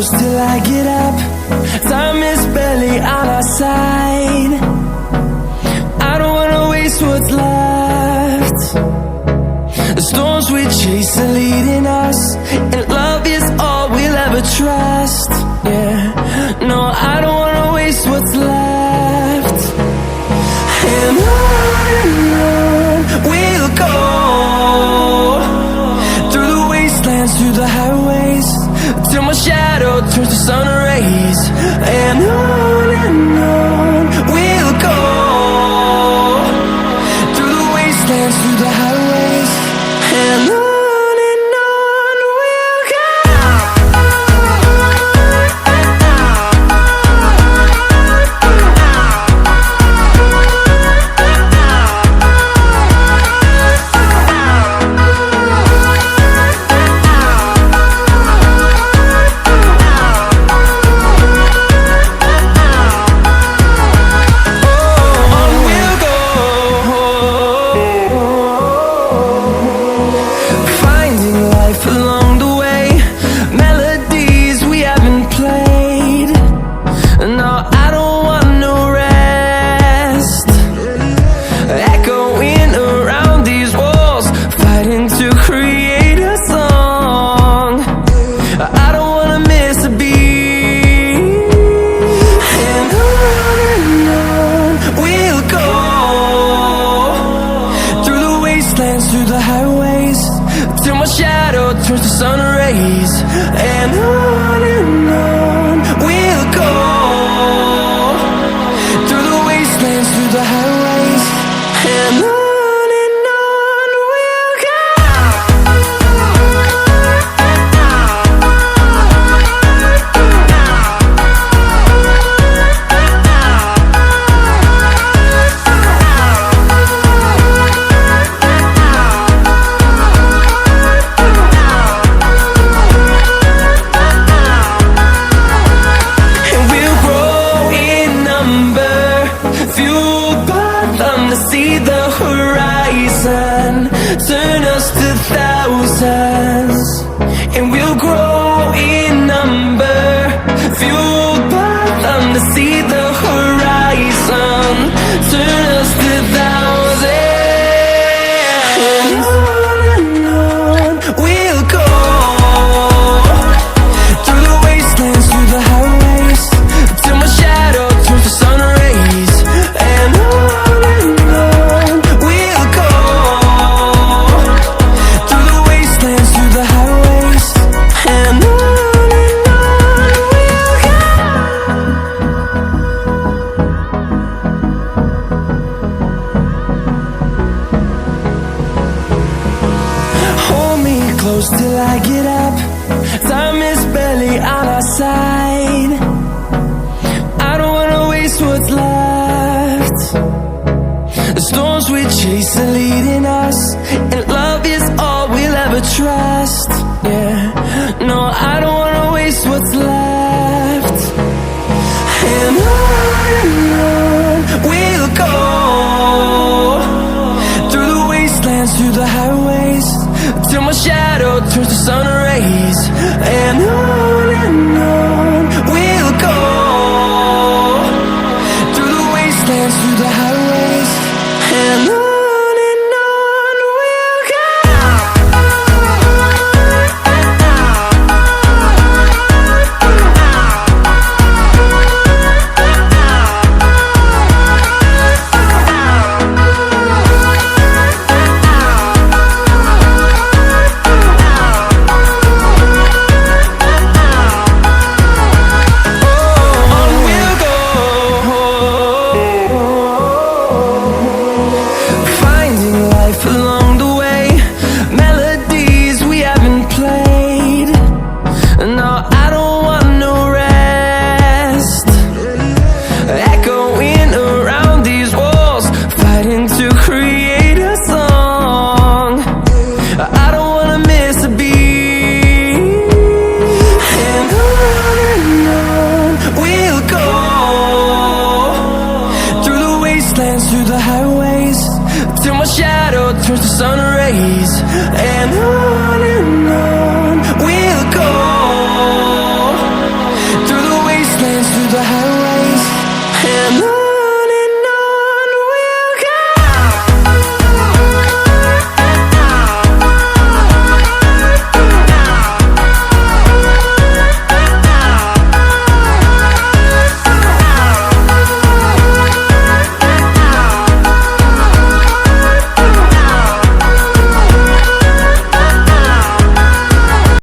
close till I get up. Time is barely on our side. I don't wanna waste what's left. The storms we chase are leading us, and love is all we'll ever trust. Yeah, no, I don't wanna waste what's left. And on we'll go, through the wastelands, through the highways, till my shadow turns to sun rays. And on we'll go, through the wastelands, through the highways, and on we'll go. Through the highways, till my shadow turns to sun rays. And on we'll go, through the wastelands, through the highways, and on we'll go. See the horizon, turn us to thousands, and we'll grow in number, fueled by them to see the horizon, turn us to thousands. And on we'll go, through the wastelands, through the highways, till my shadow turns to sun rays. And close till I get up. Time is barely on our side. I don't wanna waste what's left. The storms we chase are leading us, and love is all we'll ever trust. Yeah, no, I don't wanna waste what's left. And on we'll go, through the wastelands, through the highways, till my shadow turns to sun rays. And on we'll go, through the wastelands, through the highways, and on. turns to sun rays, and on